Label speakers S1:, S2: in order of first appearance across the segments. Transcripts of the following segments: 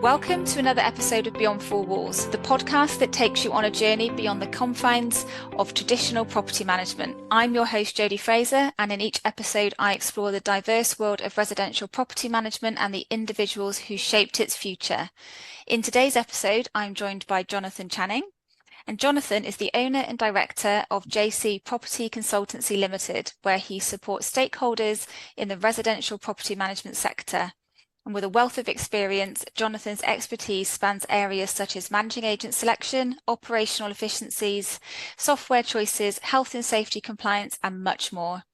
S1: Welcome to another episode of Beyond Four Walls, the podcast that takes you on a journey beyond the confines of traditional property management. I'm your host, Jodie Fraser, and in each episode I explore the diverse world of residential property management and the individuals who shaped its future. In today's episode, I'm joined by Jonathan Channing, and Jonathan is the owner and director of JC Property Consultancy Limited, where he supports stakeholders in the residential property management sector. And with a wealth of experience, Jonathan's expertise spans areas such as managing agent selection, operational efficiencies, software choices, health and safety compliance, and much more.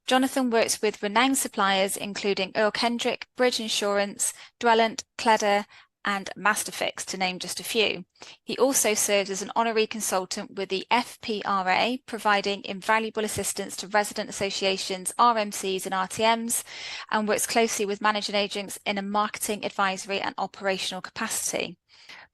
S1: Jonathan works with renowned suppliers including Earl Kendrick, Bridge Insurance, Dwellant, Cledor and Masterfix, to name just a few. He also serves as an honorary consultant with the FPRA, providing invaluable assistance to resident associations, RMCs and RTMs, and works closely with managing agents in a marketing, advisory and operational capacity.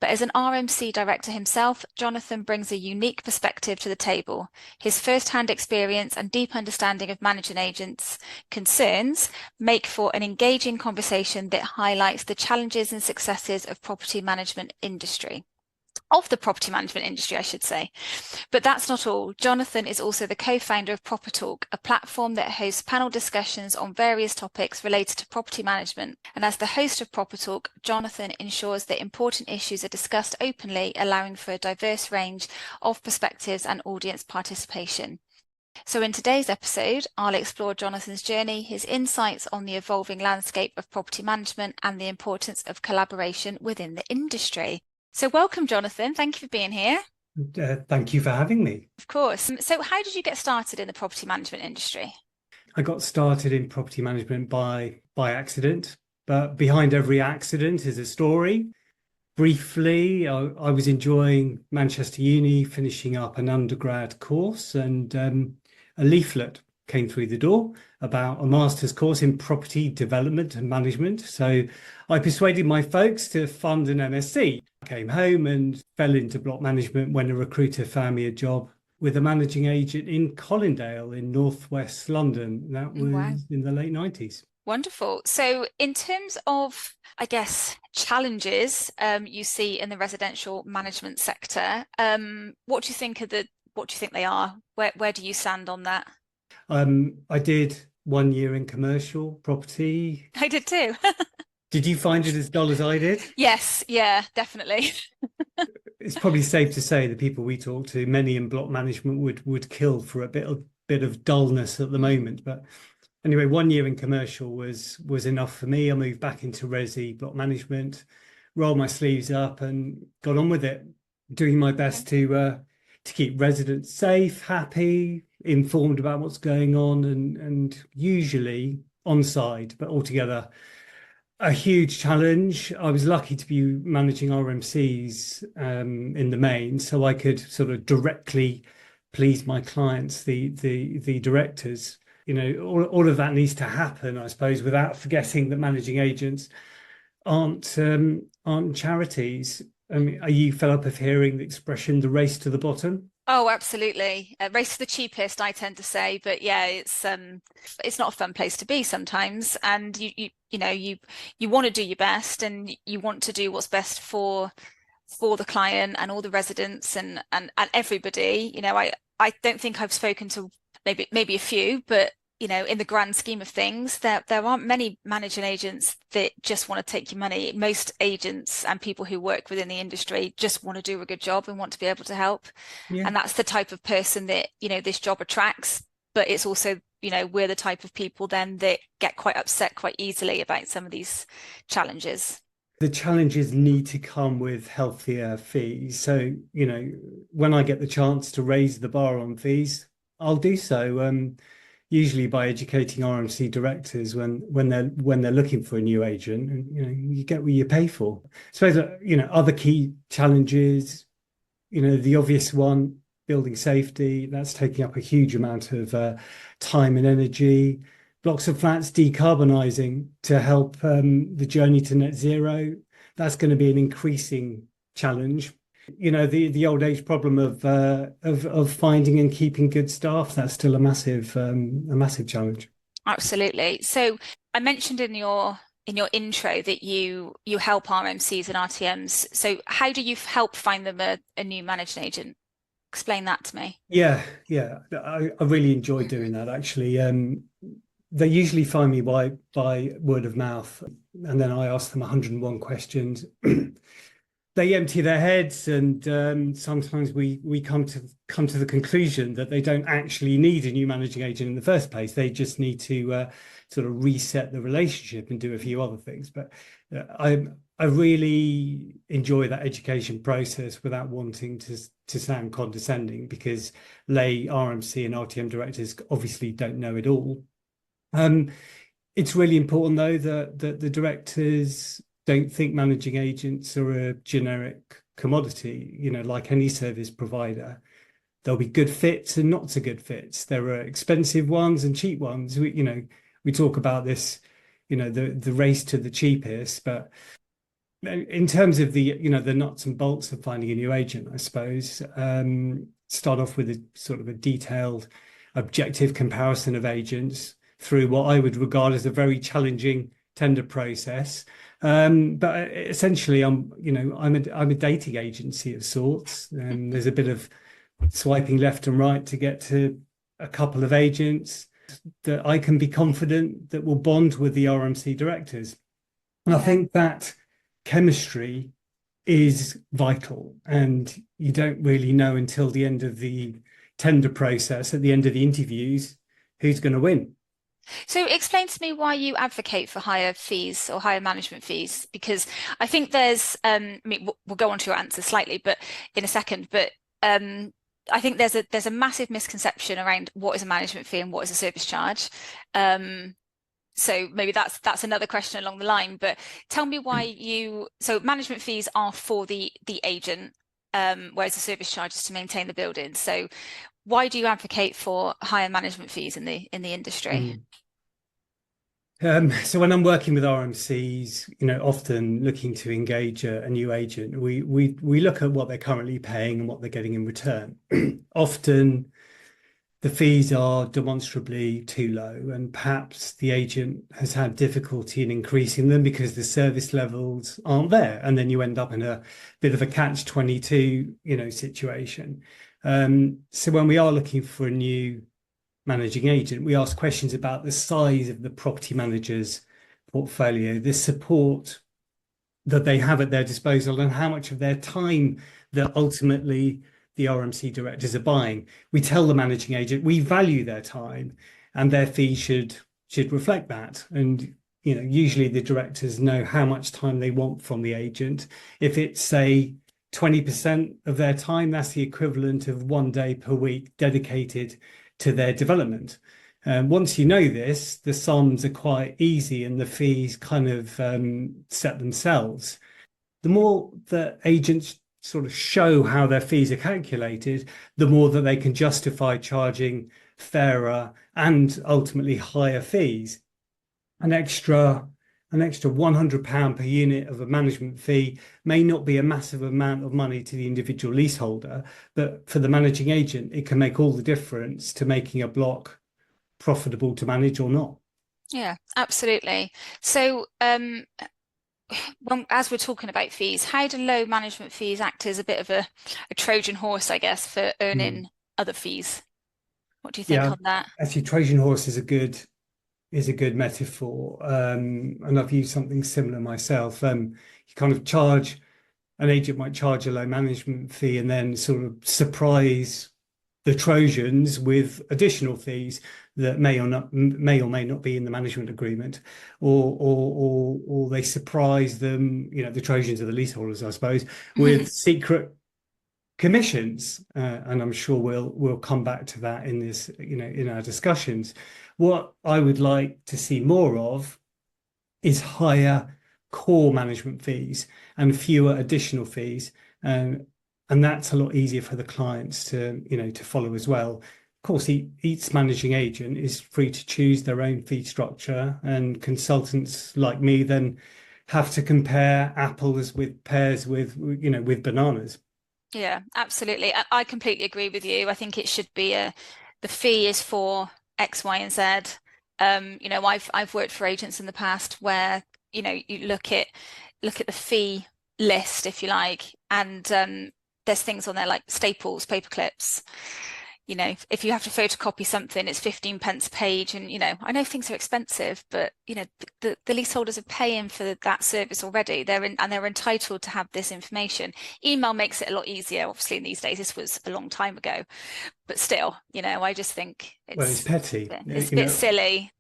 S1: But as an RMC director himself, Jonathan brings a unique perspective to the table. His first-hand experience and deep understanding of managing agents' concerns make for an engaging conversation that highlights the challenges and successes of the property management industry, I should say. But that's not all. Jonathan is also the co-founder of Proper Talk, a platform that hosts panel discussions on various topics related to property management. And as the host of Proper Talk, Jonathan ensures that important issues are discussed openly, allowing for a diverse range of perspectives and audience participation. So in today's episode, I'll explore Jonathan's journey, his insights on the evolving landscape of property management, and the importance of collaboration within the industry. So welcome, Jonathan. Thank you for being here.
S2: Thank you for having me.
S1: Of course. So how did you get started in the property management industry?
S2: I got started in property management by accident, but behind every accident is a story. Briefly, I was enjoying Manchester Uni, finishing up an undergrad course, and a leaflet came through the door about a master's course in property development and management. So I persuaded my folks to fund an MSc. I came home and fell into block management when a recruiter found me a job with a managing agent in Colindale in northwest London. That was in the late 90s.
S1: Wonderful. So in terms of, I guess, challenges you see in the residential management sector, what do you think they are? Where do you stand on that?
S2: I did 1 year in commercial property.
S1: I did too.
S2: Did you find it as dull as I did?
S1: Yes, yeah, definitely.
S2: It's probably safe to say the people we talk to, many in block management would kill for a bit of dullness at the moment. But anyway, 1 year in commercial was enough for me. I moved back into resi block management, rolled my sleeves up and got on with it, doing my best to keep residents safe, happy, informed about what's going on, and usually on side, but altogether a huge challenge. I was lucky to be managing RMCs in the main, so I could sort of directly please my clients, the directors. You know, all of that needs to happen, I suppose, without forgetting that managing agents aren't charities. I mean, are you fed up of hearing the expression, the race to the bottom?
S1: Oh, absolutely. Race to the cheapest, I tend to say, but yeah, it's not a fun place to be sometimes. And you want to do your best, and you want to do what's best for the client and all the residents and everybody. You know, I don't think I've spoken to maybe a few, but you know, in the grand scheme of things, there aren't many managing agents that just want to take your money. Most agents and people who work within the industry just want to do a good job and want to be able to help. Yeah. And that's the type of person that, you know, this job attracts. But it's also, you know, we're the type of people then that get quite upset quite easily about some of these challenges.
S2: The challenges need to come with healthier fees. So, you know, when I get the chance to raise the bar on fees, I'll do so. Usually by educating RMC directors when they're looking for a new agent, and you know, you get what you pay for. So you know, other key challenges, you know, the obvious one, building safety, that's taking up a huge amount of time and energy. Blocks of flats decarbonising to help the journey to net zero, that's going to be an increasing challenge. You know, the old age problem of finding and keeping good staff, that's still a massive challenge.
S1: Absolutely. So I mentioned in your in your intro that you help RMCs and RTMs. So how do you help find them a new managing agent? Explain that to me.
S2: Yeah, yeah. I really enjoy doing that actually. They usually find me by word of mouth, and then I ask them 101 questions. They empty their heads, and sometimes we come to the conclusion that they don't actually need a new managing agent in the first place. They just need to sort of reset the relationship and do a few other things. But I really enjoy that education process without wanting to sound condescending, because lay RMC and RTM directors obviously don't know it all. It's really important though that the directors don't think managing agents are a generic commodity, like any service provider. There'll be good fits and not so good fits. There are expensive ones and cheap ones. We talk about this, the race to the cheapest, but in terms of the nuts and bolts of finding a new agent, I suppose, start off with a sort of a detailed, objective comparison of agents through what I would regard as a very challenging tender process. But essentially, I'm a dating agency of sorts, and there's a bit of swiping left and right to get to a couple of agents that I can be confident that will bond with the RMC directors. And I think that chemistry is vital, and you don't really know until the end of the tender process, at the end of the interviews, who's going to win.
S1: So explain to me why you advocate for higher fees or higher management fees, because I think there's, I mean, we'll go on to your answer slightly, but in a second, but I think there's a massive misconception around what is a management fee and what is a service charge. So maybe that's another question along the line, but tell me why so management fees are for the agent, whereas the service charge is to maintain the building. So why do you advocate for higher management fees in the industry?
S2: So when I'm working with RMCs, often looking to engage a new agent, we look at what they're currently paying and what they're getting in return. Often the fees are demonstrably too low, and perhaps the agent has had difficulty in increasing them because the service levels aren't there, and then you end up in a bit of a catch-22, situation. So when we are looking for a new managing agent, we ask questions about the size of the property manager's portfolio, the support that they have at their disposal, and how much of their time that ultimately the RMC directors are buying. We tell the managing agent we value their time, and their fee should reflect that. And usually the directors know how much time they want from the agent. If it's, say, 20% of their time, that's the equivalent of 1 day per week dedicated to their development. Once you know this, the sums are quite easy and the fees kind of set themselves. The more that agents sort of show how their fees are calculated, the more that they can justify charging fairer and ultimately higher fees. An extra £100 per unit of a management fee may not be a massive amount of money to the individual leaseholder, but for the managing agent, it can make all the difference to making a block profitable to manage or not.
S1: Yeah, absolutely. So as we're talking about fees, how do low management fees act as a bit of a Trojan horse, I guess, for earning other fees? What do you think on that?
S2: Actually, Trojan horse is a good metaphor, and I've used something similar myself. You kind of an agent might charge a low management fee and then sort of surprise the Trojans with additional fees that may or may not be in the management agreement, or they surprise them, the Trojans are the leaseholders, I suppose, with secret commissions, and I'm sure we'll come back to that in this, in our discussions. What I would like to see more of is higher core management fees and fewer additional fees, and that's a lot easier for the clients to follow as well. Of course, each managing agent is free to choose their own fee structure, and consultants like me then have to compare apples with pears with bananas.
S1: Yeah, absolutely. I completely agree with you. I think it should be the fee is for X, Y, and Z. I've worked for agents in the past where you look at the fee list, if you like, and there's things on there like staples, paper clips. If you have to photocopy something, it's 15 pence a page. And, I know things are expensive, but, the leaseholders are paying for that service already. They're entitled to have this information. Email makes it a lot easier, obviously, in these days. This was a long time ago. But still, I just think
S2: it's petty.
S1: It's a bit silly.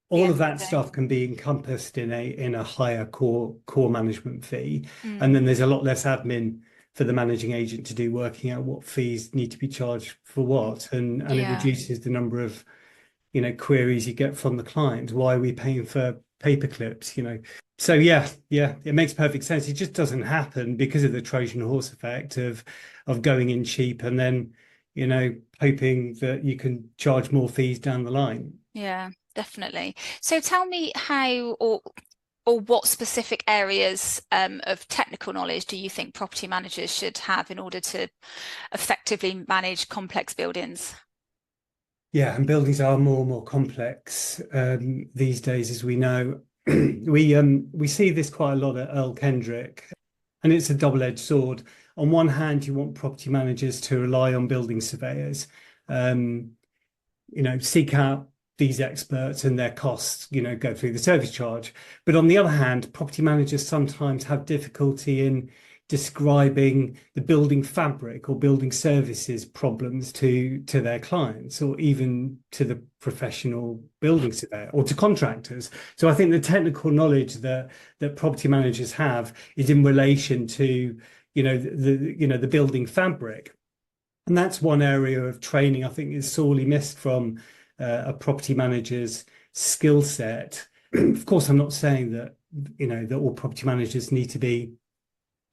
S2: All of that stuff can be encompassed in a higher core management fee. And then there's a lot less admin for the managing agent to do, working out what fees need to be charged for what, and it reduces the number of queries you get from the client. Why are we paying for paper clips? So it makes perfect sense. It just doesn't happen because of the Trojan horse effect of going in cheap and then hoping that you can charge more fees down the line.
S1: Yeah, definitely. So tell me how or what specific areas of technical knowledge do you think property managers should have in order to effectively manage complex buildings?
S2: Yeah, and buildings are more and more complex these days, as we know. We see this quite a lot at Earl Kendrick, and it's a double-edged sword. On one hand, you want property managers to rely on building surveyors, seek out these experts and their costs, go through the service charge. But on the other hand, property managers sometimes have difficulty in describing the building fabric or building services problems to their clients, or even to the professional building surveyor or to contractors. So I think the technical knowledge that property managers have is in relation to the building fabric. And that's one area of training I think is sorely missed from a property manager's skill set. Of course, I'm not saying that that all property managers need to be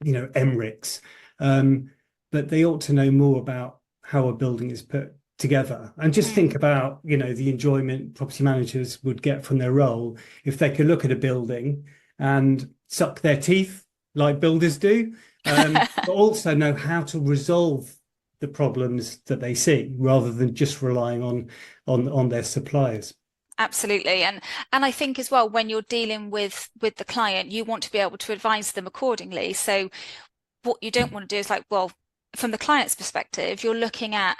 S2: MRICs, but they ought to know more about how a building is put together. And just think about the enjoyment property managers would get from their role if they could look at a building and suck their teeth like builders do, but also know how to resolve the problems that they see, rather than just relying on their suppliers.
S1: Absolutely. And I think as well, when you're dealing with the client, you want to be able to advise them accordingly. So what you don't want to do is from the client's perspective, you're looking at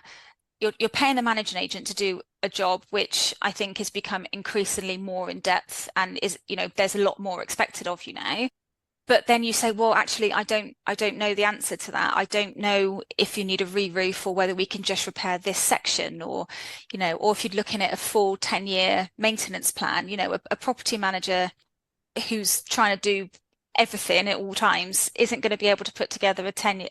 S1: you're paying the managing agent to do a job which I think has become increasingly more in depth and is, there's a lot more expected of you now. But then you say, well, actually, I don't know the answer to that. I don't know if you need a re-roof or whether we can just repair this section, or if you're looking at a full 10-year maintenance plan. A property manager who's trying to do everything at all times isn't going to be able to put together a 10-year,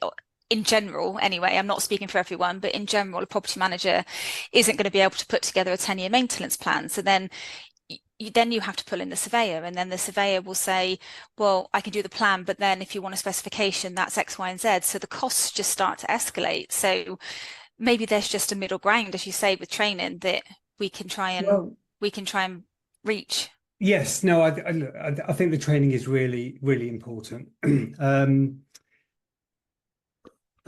S1: in general anyway. I'm not speaking for everyone, but in general, a property manager isn't going to be able to put together a 10-year maintenance plan. So then you have to pull in the surveyor, and then the surveyor will say, well, I can do the plan, but then if you want a specification, that's X, Y, and Z. So the costs just start to escalate. So maybe there's just a middle ground, as you say, with training that we can try and reach.
S2: Yes, no, I think the training is really, really important.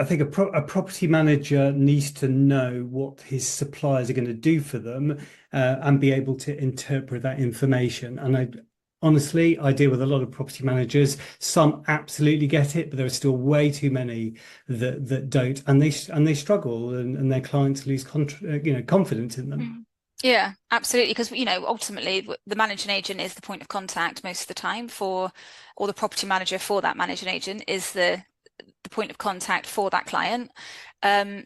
S2: I think a property manager needs to know what his suppliers are going to do for them, and be able to interpret that information. And honestly, I deal with a lot of property managers. Some absolutely get it, but there are still way too many that don't, and they struggle, and their clients lose confidence in them.
S1: Yeah, absolutely. Because, ultimately the managing agent is the point of contact most of the time or the property manager for that managing agent is the point of contact for that client.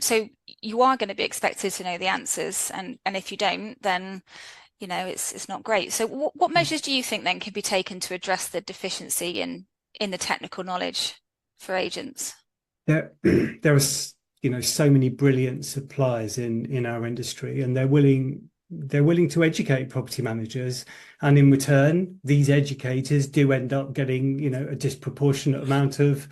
S1: So you are going to be expected to know the answers. And if you don't, then, it's not great. So what measures do you think then can be taken to address the deficiency in the technical knowledge for agents?
S2: There are, so many brilliant suppliers in our industry, and they're willing to educate property managers, and in return, these educators do end up getting, a disproportionate amount of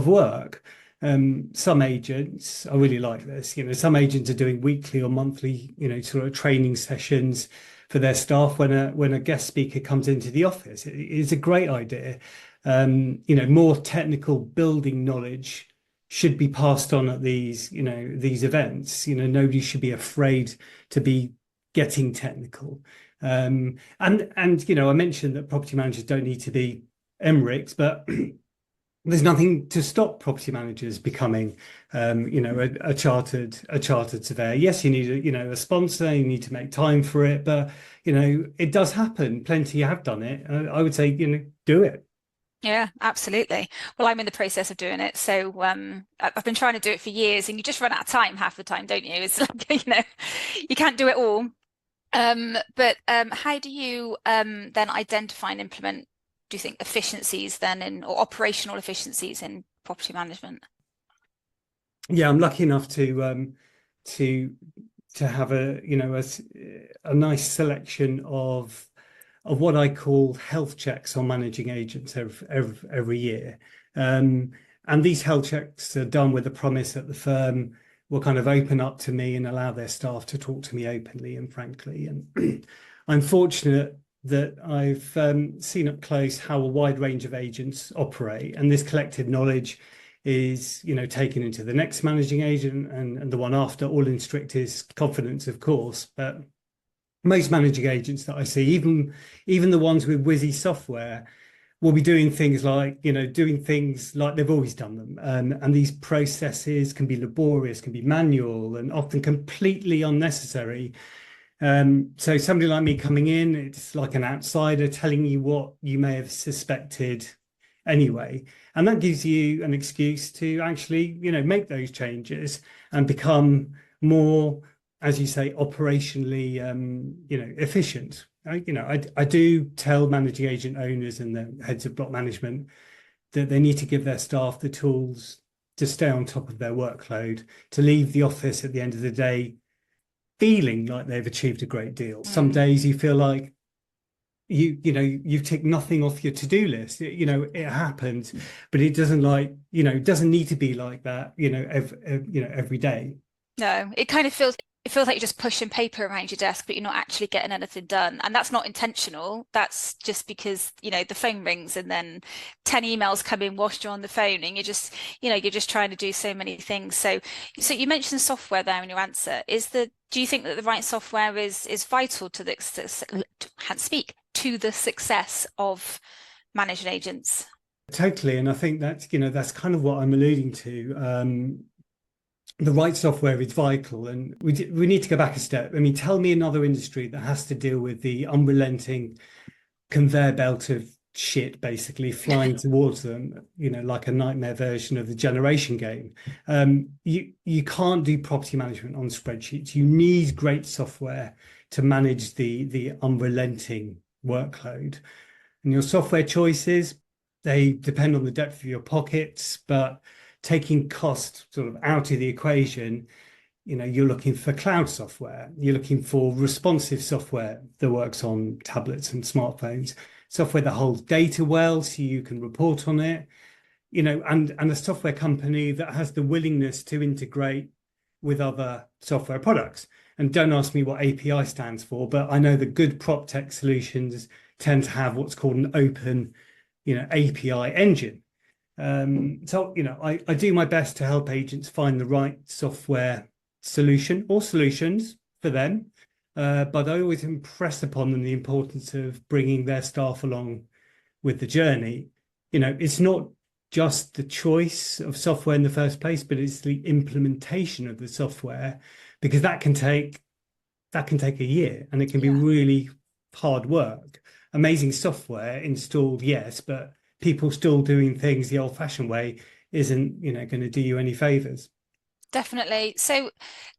S2: work. Some agents, I really like this, some agents are doing weekly or monthly, sort of training sessions for their staff when a guest speaker comes into the office. It is a great idea. More technical building knowledge should be passed on at these events. Nobody should be afraid to be getting technical. And I mentioned that property managers don't need to be Emirates, but there's nothing to stop property managers becoming, a chartered surveyor. Yes, you need a sponsor. You need to make time for it, but it does happen. Plenty have done it. I would say, do it.
S1: Yeah, absolutely. Well, I'm in the process of doing it. So I've been trying to do it for years, and you just run out of time half the time, don't you? It's like, you can't do it all. But how do you then identify and implement, do you think, efficiencies then or operational efficiencies in property management?
S2: Yeah, I'm lucky enough to have a nice selection of what I call health checks on managing agents every year. And these health checks are done with the promise that the firm will kind of open up to me and allow their staff to talk to me openly and frankly. And I'm fortunate that I've seen up close how a wide range of agents operate, and this collected knowledge is taken into the next managing agent and the one after, all in strictest confidence, of course. But most managing agents that I see, even the ones with whizzy software, will be doing things like they've always done them. And these processes can be laborious, can be manual, and often completely unnecessary. So somebody like me coming in, it's like an outsider telling you what you may have suspected anyway. And that gives you an excuse to actually, make those changes and become more, as you say, operationally, efficient. I do tell managing agent owners and the heads of block management that they need to give their staff the tools to stay on top of their workload, to leave the office at the end of the day feeling like they've achieved a great deal. Some days you feel like you've ticked nothing off your to-do list. It happens, but it doesn't doesn't need to be like that, every day.
S1: No, it feels like you're just pushing paper around your desk, but you're not actually getting anything done. And that's not intentional. That's just because, the phone rings and then 10 emails come in whilst you're on the phone, and you're just trying to do so many things. So you mentioned software there in your answer. Do you think that the right software is vital to the success of managing agents?
S2: Totally. And I think that's kind of what I'm alluding to. The right software is vital, and we need to go back a step. I mean, tell me another industry that has to deal with the unrelenting conveyor belt of shit basically flying towards them, like a nightmare version of the generation game. You can't do property management on spreadsheets. You need great software to manage the unrelenting workload. And your software choices, they depend on the depth of your pockets, but taking cost sort of out of the equation, you're looking for cloud software. You're looking for responsive software that works on tablets and smartphones, software that holds data well so you can report on it, and a software company that has the willingness to integrate with other software products. And don't ask me what API stands for, but I know the good prop tech solutions tend to have what's called an open, API engine. So, I do my best to help agents find the right software solution or solutions for them. But I always impress upon them the importance of bringing their staff along with the journey. It's not just the choice of software in the first place, but it's the implementation of the software, because that can take a year, and it can be really hard work. Amazing software installed, yes, but people still doing things the old-fashioned way isn't, going to do you any favors.
S1: Definitely. So,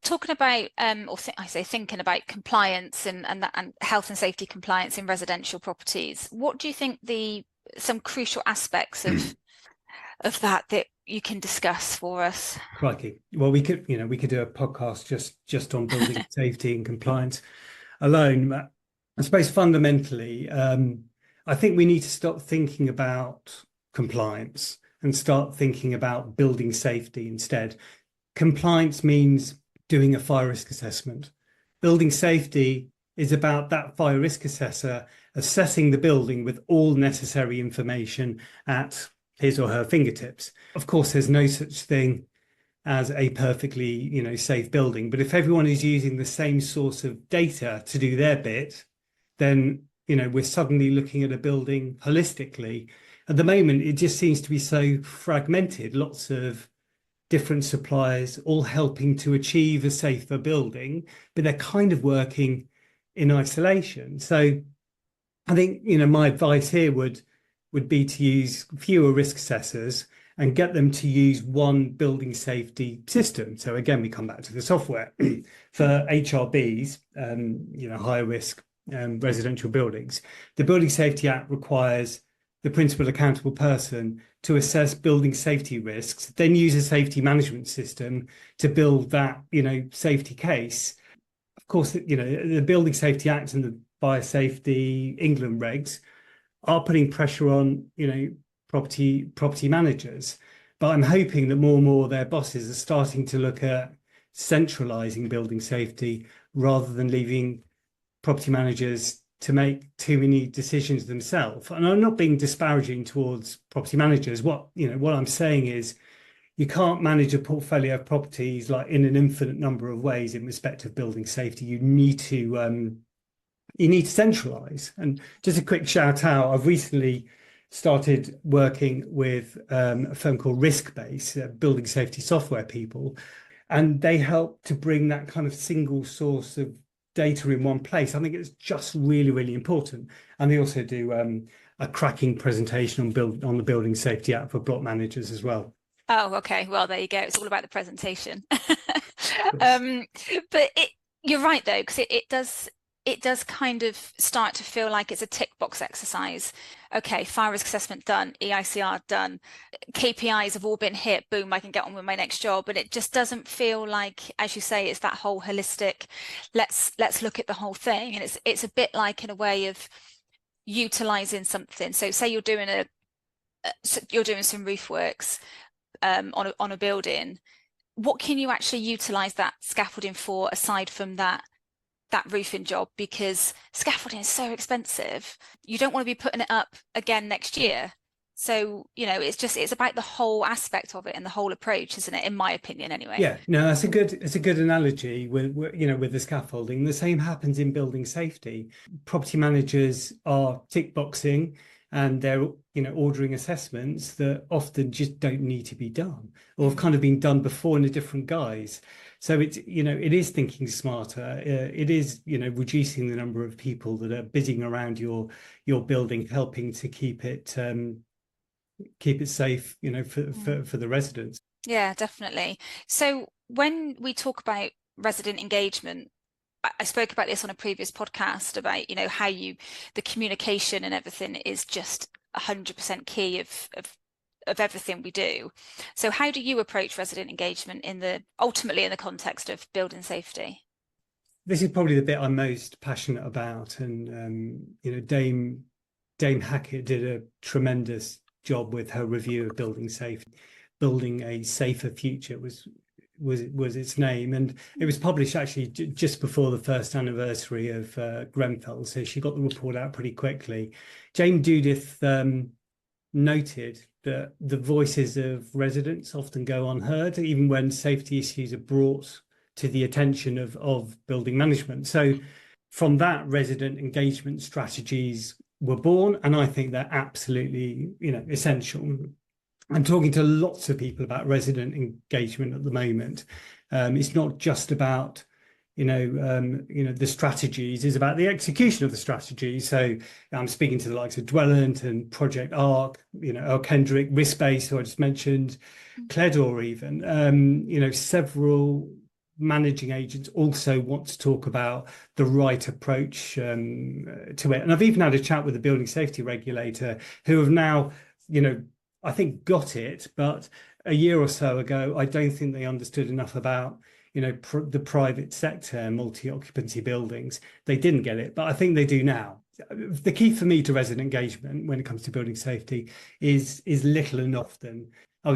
S1: talking about, thinking about compliance and health and safety compliance in residential properties, what do you think some crucial aspects of that you can discuss for us?
S2: Crikey. Well, we could do a podcast just on building safety and compliance alone. But I suppose fundamentally, I think we need to stop thinking about compliance and start thinking about building safety instead. Compliance means doing a fire risk assessment. Building safety is about that fire risk assessor assessing the building with all necessary information at his or her fingertips. Of course, there's no such thing as a perfectly, safe building, but if everyone is using the same source of data to do their bit, then, we're suddenly looking at a building holistically. At the moment, it just seems to be so fragmented, lots of different suppliers all helping to achieve a safer building, but they're kind of working in isolation. So I think, my advice here would be to use fewer risk assessors and get them to use one building safety system. So again, we come back to the software for HRBs, higher risk residential buildings. The Building Safety Act requires the principal accountable person to assess building safety risks, then use a safety management system to build that, safety case. Of course, the Building Safety Act and the Biosafety England regs are putting pressure on, property managers. But I'm hoping that more and more of their bosses are starting to look at centralising building safety rather than leaving property managers to make too many decisions themselves. And I'm not being disparaging towards property managers. What I'm saying is you can't manage a portfolio of properties like in an infinite number of ways in respect of building safety. You need to centralise. And just a quick shout out, I've recently started working with a firm called Riskbase, building safety software people, and they help to bring that kind of single source of data in one place. I think it's just really, really important. And they also do a cracking presentation on the Building Safety Act for block managers as well.
S1: Oh, okay. Well, there you go. It's all about the presentation.
S2: Yes.
S1: But you're right though, because it does kind of start to feel like it's a tick box exercise. Okay, fire risk assessment done, EICR done, KPIs have all been hit, boom, I can get on with my next job. And it just doesn't feel like, as you say, it's that whole holistic, let's look at the whole thing. And it's a bit like in a way of utilizing something. So say you're doing some roof works on a building. What can you actually utilize that scaffolding for aside from that roofing job? Because scaffolding is so expensive. You don't want to be putting it up again next year. So, it's about the whole aspect of it and the whole approach, isn't it? In my opinion, anyway.
S2: Yeah, no, it's a good analogy with the scaffolding. The same happens in building safety. Property managers are tick boxing and they're, ordering assessments that often just don't need to be done or have kind of been done before in a different guise. So it's, it is thinking smarter. It is, reducing the number of people that are busying around your building, helping to keep it safe, for the residents.
S1: Yeah, definitely. So when we talk about resident engagement, I spoke about this on a previous podcast about, how the communication and everything is just 100% key of everything we do. So how do you approach resident engagement ultimately in the context of building safety?
S2: This is probably the bit I'm most passionate about. And, Dame Hackett did a tremendous job with her review of building safety. Building a Safer Future was its name, and it was published actually just before the first anniversary of Grenfell, so she got the report out pretty quickly. Jane Judith noted that the voices of residents often go unheard, even when safety issues are brought to the attention of building management. So from that, resident engagement strategies were born, and I think they're absolutely, essential. I'm talking to lots of people about resident engagement at the moment. It's not just about, the strategies, it's about the execution of the strategy. So I'm speaking to the likes of Dwellant and Project Arc, Earl Kendrick, Risk-Based, who I just mentioned, Cledor even, several managing agents also want to talk about the right approach to it. And I've even had a chat with the building safety regulator who have now, I think got it, but a year or so ago, I don't think they understood enough about, the private sector, multi-occupancy buildings. They didn't get it, but I think they do now. The key for me to resident engagement when it comes to building safety is little and often. I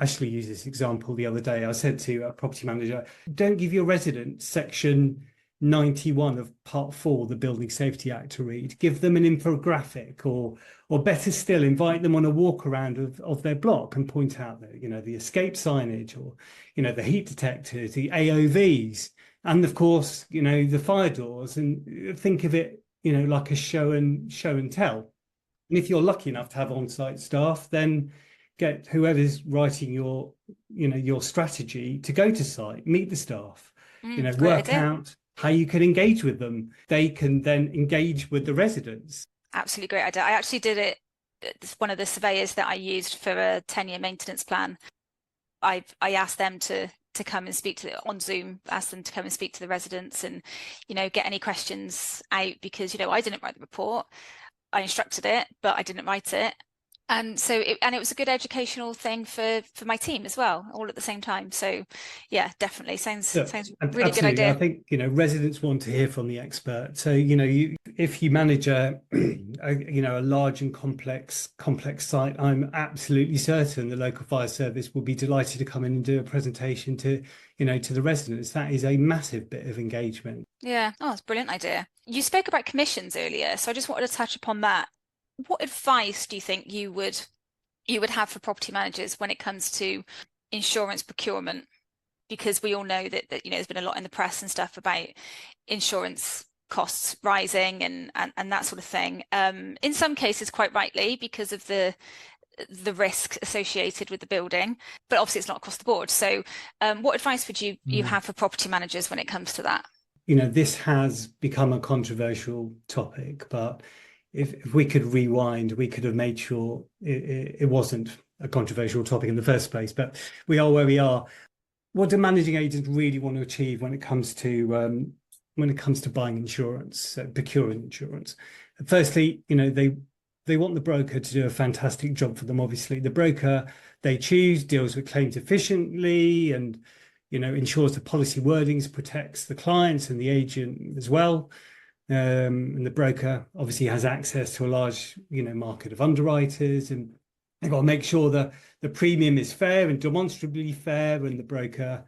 S2: actually used this example the other day. I said to a property manager, don't give your resident section 91 of Part 4, the Building Safety Act to read. Give them an infographic, or better still, invite them on a walk around of their block and point out that, the escape signage, or, the heat detectors, the AOVs, and of course, the fire doors, and think of it, like a show and tell. And if you're lucky enough to have on-site staff, then get whoever's writing your strategy to go to site, meet the staff,
S1: Great
S2: work
S1: idea.
S2: out how you can engage with them. They can then engage with the residents.
S1: Absolutely great idea. I actually did it. One of the surveyors that I used for a 10-year maintenance plan, I asked them to come and speak on Zoom, asked them to come and speak to the residents and, get any questions out because, I didn't write the report. I instructed it, but I didn't write it. And so it was a good educational thing for my team as well, all at the same time. So yeah, definitely sounds really
S2: Absolutely.
S1: good idea.
S2: I think residents want to hear from the expert. So if you manage a large and complex site, I'm absolutely certain the local fire service will be delighted to come in and do a presentation to the residents. That is a massive bit of engagement.
S1: Yeah. Oh, it's a brilliant idea. You spoke about commissions earlier, so I just wanted to touch upon that. What advice do you think you would have for property managers when it comes to insurance procurement? Because we all know that there's been a lot in the press and stuff about insurance costs rising and that sort of thing. In some cases, quite rightly, because of the risk associated with the building, but obviously it's not across the board. So, what advice would you have for property managers when it comes to that?
S2: This has become a controversial topic, but if we could rewind, we could have made sure it wasn't a controversial topic in the first place. But we are where we are. What do managing agents really want to achieve when it comes to buying insurance, procuring insurance? Firstly, they want the broker to do a fantastic job for them. Obviously, the broker they choose deals with claims efficiently and ensures the policy wordings protects the clients and the agent as well. And the broker obviously has access to a large, market of underwriters, and they've got to make sure that the premium is fair and demonstrably fair, and the broker,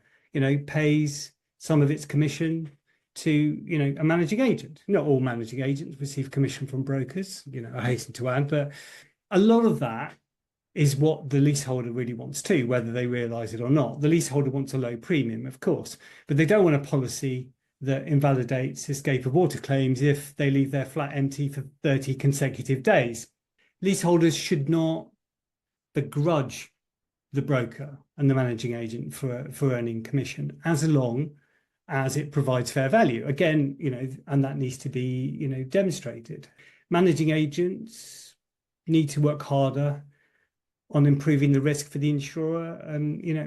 S2: pays some of its commission to, a managing agent. Not all managing agents receive commission from brokers, I hasten to add, but a lot of that is what the leaseholder really wants too, whether they realise it or not. The leaseholder wants a low premium, of course, but they don't want a policy that invalidates escape of water claims if they leave their flat empty for 30 consecutive days. Leaseholders should not begrudge the broker and the managing agent for earning commission as long as it provides fair value. Again, and that needs to be, demonstrated. Managing agents need to work harder on improving the risk for the insurer,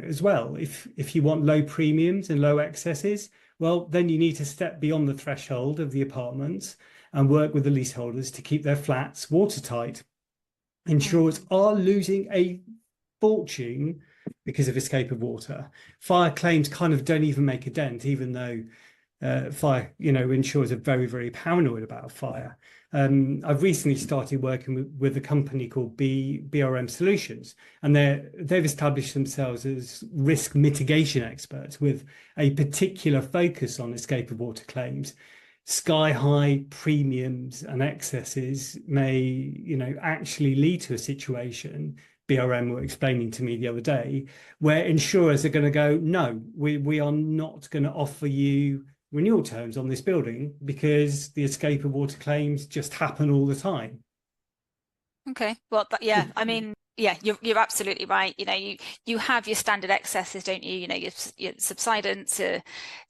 S2: as well. If you want low premiums and low excesses, well, then you need to step beyond the threshold of the apartments and work with the leaseholders to keep their flats watertight. Insurers are losing a fortune because of escape of water. Fire claims kind of don't even make a dent, even though fire, insurers are very, very paranoid about fire. I've recently started working with a company called BRM Solutions, and they've established themselves as risk mitigation experts with a particular focus on escape of water claims. Sky high premiums and excesses may, actually lead to a situation, BRM were explaining to me the other day, where insurers are going to go, no, we are not going to offer you renewal terms on this building because the escape of water claims just happen all the time.
S1: Okay, well, yeah, I mean, yeah, you're absolutely right. You have your standard excesses, don't you? Your subsidence, X,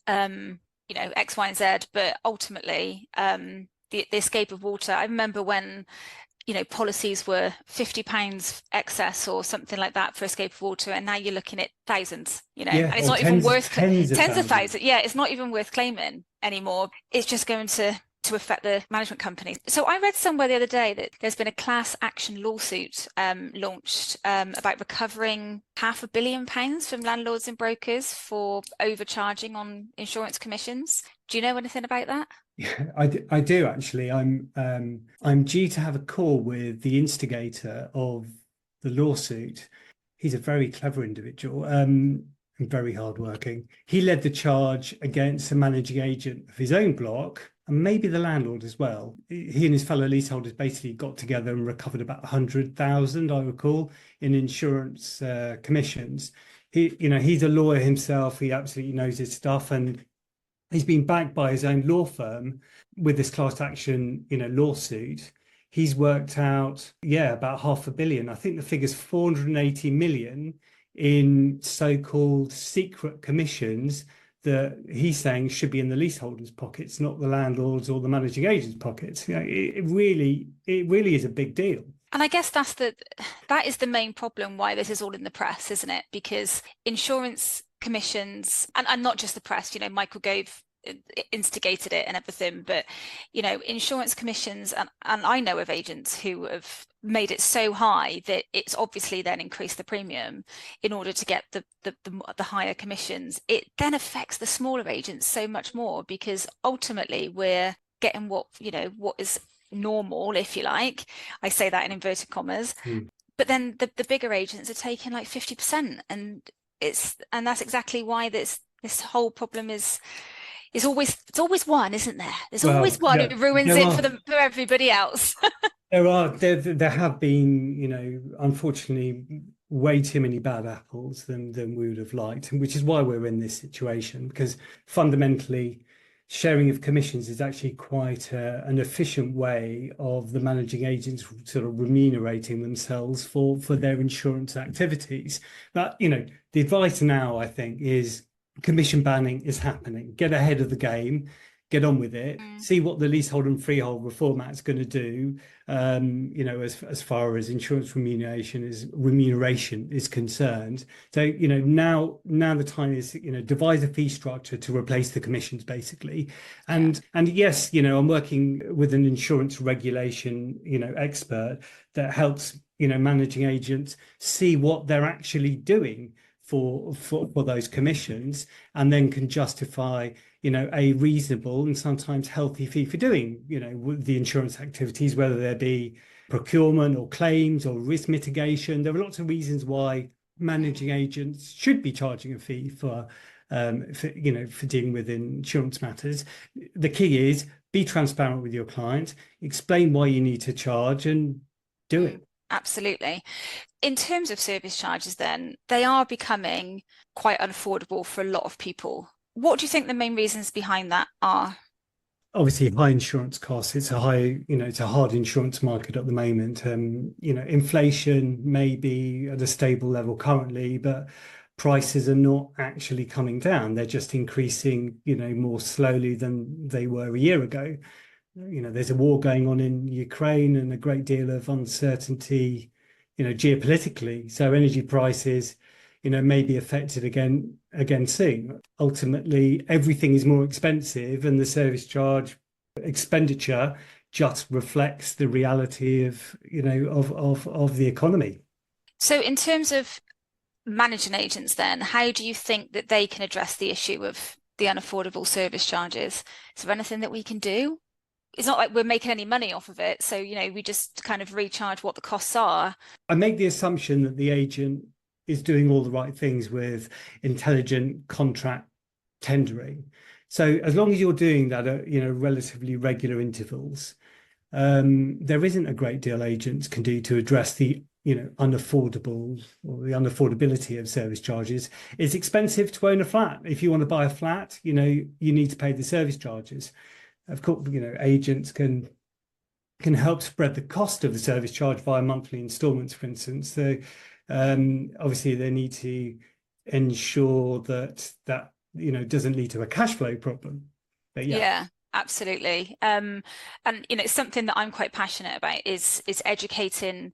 S1: Y, and Z. But ultimately, the escape of water. I remember when policies were £50 excess or something like that for escape of water, and now you're looking at thousands,
S2: Yeah,
S1: and it's not even worth
S2: tens of
S1: thousands. Yeah, it's not even worth claiming anymore. It's just going to affect the management companies. So I read somewhere the other day that there's been a class action lawsuit launched about recovering £500 million from landlords and brokers for overcharging on insurance commissions. Do you know anything about that?
S2: Yeah, I do actually. I'm due to have a call with the instigator of the lawsuit. He's a very clever individual and very hardworking. He led the charge against a managing agent of his own block and maybe the landlord as well. He and his fellow leaseholders basically got together and recovered about 100,000, I recall, in insurance commissions. He's a lawyer himself. He absolutely knows his stuff, and He's been backed by his own law firm with this class action, lawsuit. He's worked out, about 500 million. I think the figure's 480 million in so-called secret commissions that he's saying should be in the leaseholders' pockets, not the landlords or the managing agents' pockets. It really is a big deal.
S1: And I guess that is the main problem why this is all in the press, isn't it? Because insurance commissions, and not just the press, Michael Gove instigated it and everything, but insurance commissions, and I know of agents who have made it so high that it's obviously then increased the premium in order to get the higher commissions. It then affects the smaller agents so much more, because ultimately we're getting what is normal, if you like. I say that in inverted commas. But then the bigger agents are taking like 50%, and that's exactly why this whole problem is always one, isn't there? There's always one who ruins it for everybody else.
S2: There have been, unfortunately, way too many bad apples than we would have liked, which is why we're in this situation, because fundamentally sharing of commissions is actually quite an efficient way of the managing agents sort of remunerating themselves for their insurance activities. But, the advice now, I think, is commission banning is happening. Get ahead of the game, get on with it, see what the leasehold and freehold reform act is going to do, as far as insurance remuneration is concerned. So, now the time is, devise a fee structure to replace the commissions, basically. And yes, I'm working with an insurance regulation, expert that helps, managing agents see what they're actually doing for those commissions, and then can justify a reasonable and sometimes healthy fee for doing the insurance activities, whether there be procurement or claims or risk mitigation. There are lots of reasons why managing agents should be charging a fee for dealing with insurance matters. The key is be transparent with your client, explain why you need to charge, and do it.
S1: Absolutely. In terms of service charges, then, they are becoming quite unaffordable for a lot of people. What do you think the main reasons behind that are?
S2: Obviously, high insurance costs. It's a hard insurance market at the moment. Inflation may be at a stable level currently, but prices are not actually coming down. They're just increasing, more slowly than they were a year ago. There's a war going on in Ukraine and a great deal of uncertainty, geopolitically. So energy prices, may be affected again soon. Ultimately, everything is more expensive, and the service charge expenditure just reflects the reality of the economy.
S1: So in terms of managing agents, then, how do you think that they can address the issue of the unaffordable service charges? Is there anything that we can do? It's not like we're making any money off of it, so we just kind of recharge what the costs are.
S2: I make the assumption that the agent is doing all the right things with intelligent contract tendering. So as long as you're doing that at relatively regular intervals, there isn't a great deal agents can do to address the unaffordable or the unaffordability of service charges. It's expensive to own a flat. If you want to buy a flat, you need to pay the service charges. Of course, agents can help spread the cost of the service charge via monthly installments, for instance. So obviously they need to ensure that doesn't lead to a cash flow problem. But
S1: yeah, absolutely. And something that I'm quite passionate about is educating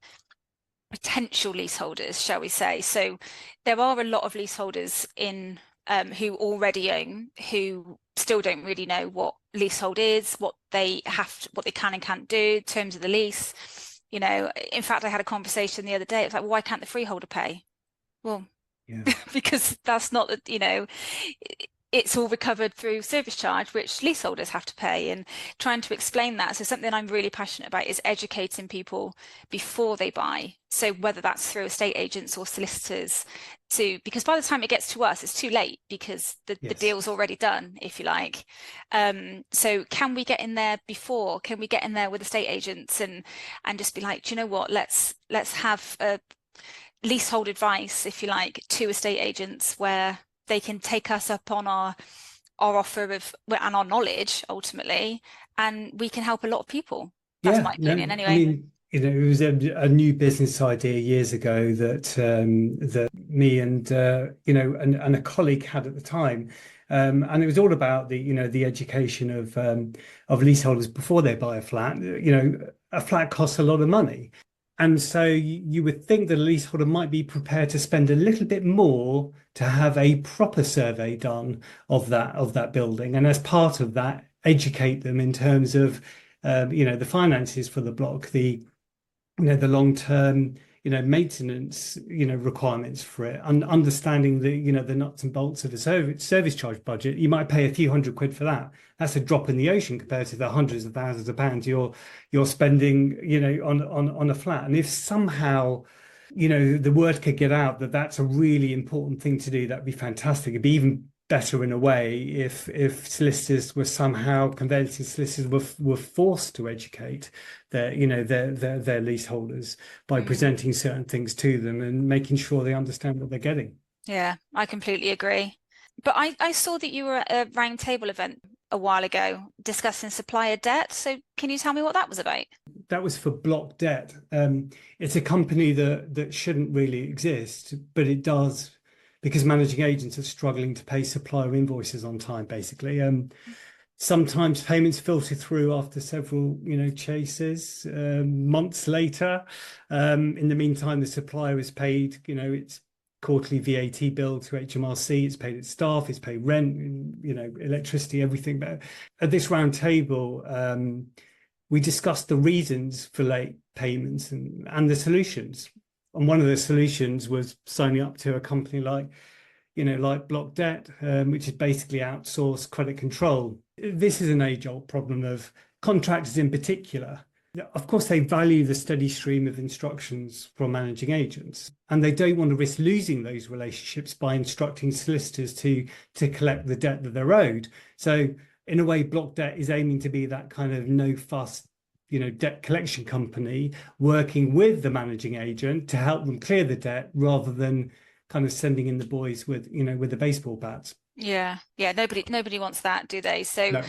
S1: potential leaseholders, shall we say. So there are a lot of leaseholders in who already own, who still don't really know what leasehold is, what they can and can't do in terms of the lease. In fact, I had a conversation the other day. It's like, well, why can't the freeholder pay? Well, because that's not, it's all recovered through service charge, which leaseholders have to pay, and trying to explain that. So something I'm really passionate about is educating people before they buy. So whether that's through estate agents or solicitors, because by the time it gets to us, it's too late, because the deal's already done, if you like. So can we get in there before? Can we get in there with estate agents and just be like, do you know what? Let's have a leasehold advice, if you like, to estate agents, where they can take us up on our our offer of and our knowledge ultimately, and we can help a lot of people. That's my opinion
S2: I
S1: anyway.
S2: mean, it was a new business idea years ago that me and and a colleague had at the time, and it was all about the education of leaseholders before they buy a flat. A flat costs a lot of money, and so you would think that a leaseholder might be prepared to spend a little bit more to have a proper survey done of that building, and as part of that, educate them in terms of the finances for the block, the long-term maintenance requirements for it, and understanding the nuts and bolts of a service charge budget. You might pay a few £100 for that. That's a drop in the ocean compared to the hundreds of thousands of pounds you're spending on a flat. And if somehow the word could get out that that's a really important thing to do, that'd be fantastic. It'd be even better in a way if solicitors were somehow, conveyancing solicitors were forced to educate their leaseholders by presenting certain things to them and making sure they understand what they're getting.
S1: Yeah, I completely agree. But I saw that you were at a round table event a while ago discussing supplier debt. So can you tell me what that was about?
S2: That was for block debt. It's a company that shouldn't really exist, but it does, because managing agents are struggling to pay supplier invoices on time, basically. Sometimes payments filter through after several, chases, months later. In the meantime, the supplier is paid, its quarterly VAT bill to HMRC, it's paid its staff, it's paid rent, electricity, everything. But at this round table, we discussed the reasons for late payments and the solutions. And one of the solutions was signing up to a company like Block Debt, which is basically outsourced credit control. This is an age-old problem of contractors in particular. Of course, they value the steady stream of instructions from managing agents, and they don't want to risk losing those relationships by instructing solicitors to collect the debt that they're owed. So in a way, Block Debt is aiming to be that kind of no-fuss debt collection company working with the managing agent to help them clear the debt rather than kind of sending in the boys with the baseball bats.
S1: Yeah. Nobody wants that, do they? So,
S2: No.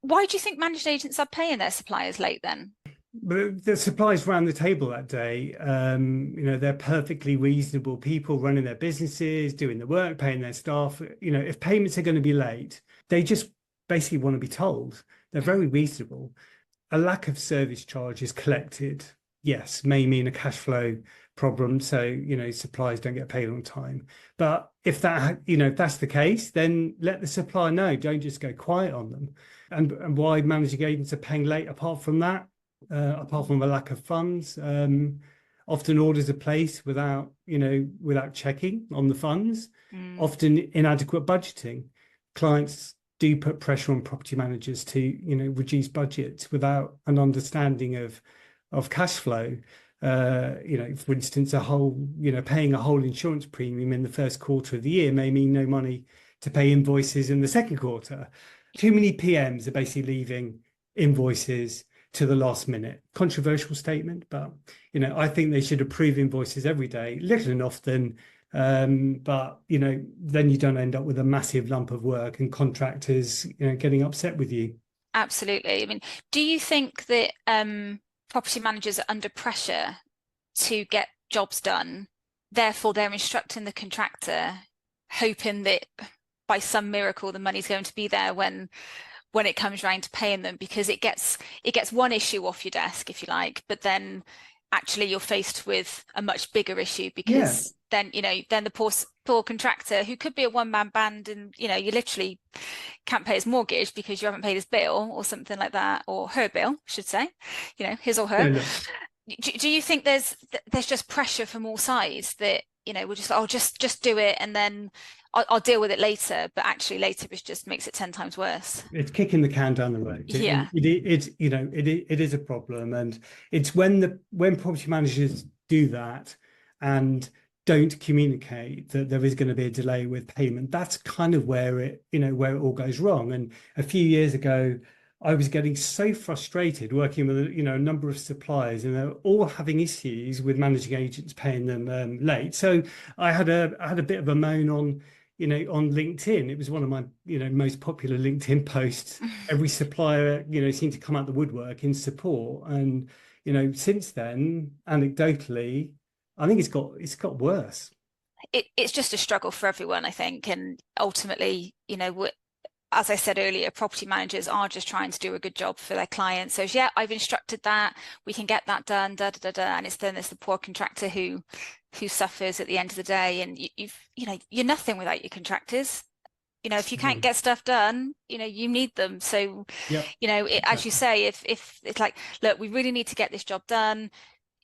S1: Why do you think managed agents are paying their suppliers late then?
S2: But the suppliers around the table that day, they're perfectly reasonable people running their businesses, doing the work, paying their staff. If payments are going to be late, they just basically want to be told. They're very reasonable. A lack of service charges collected, yes, may mean a cash flow problem. So, suppliers don't get paid on time. But if that's the case, then let the supplier know. Don't just go quiet on them. And why managing agents are paying late, apart from that, apart from a lack of funds, often orders are placed without checking on the funds, often inadequate budgeting. Clients do put pressure on property managers to reduce budgets without an understanding of cash flow. For instance, paying a whole insurance premium in the first quarter of the year may mean no money to pay invoices in the second quarter. Too many PMs are basically leaving invoices to the last minute. Controversial statement, but I think they should approve invoices every day, little and often. But then you don't end up with a massive lump of work and contractors getting upset with you.
S1: Absolutely. I mean, do you think that property managers are under pressure to get jobs done, therefore they're instructing the contractor, hoping that by some miracle the money's going to be there when it comes around to paying them, because it gets one issue off your desk, if you like, but then actually you're faced with a much bigger issue, because then the poor contractor, who could be a one-man band, and you literally can't pay his mortgage because you haven't paid his bill or something like that, or her bill, I should say, his or her.
S2: No.
S1: Do you think there's just pressure from all sides that we're just do it and then I'll deal with it later, but actually later it just makes it 10 times worse?
S2: It's kicking the can down the road.
S1: Yeah.
S2: It is a problem, and it's when property managers do that and don't communicate that there is going to be a delay with payment. That's kind of where it all goes wrong. And a few years ago, I was getting so frustrated working with a number of suppliers, and they're all having issues with managing agents paying them late. So I had a bit of a moan on on LinkedIn, it was one of my, most popular LinkedIn posts. Every supplier, seemed to come out the woodwork in support. And, since then, anecdotally, I think it's got worse.
S1: It's just a struggle for everyone, I think. And ultimately, as I said earlier, property managers are just trying to do a good job for their clients. So yeah, I've instructed that, we can get that done, and it's the poor contractor who suffers at the end of the day. And you're nothing without your contractors. If you can't get stuff done, you need them. So
S2: Yeah,
S1: as you say, if it's like, look, we really need to get this job done,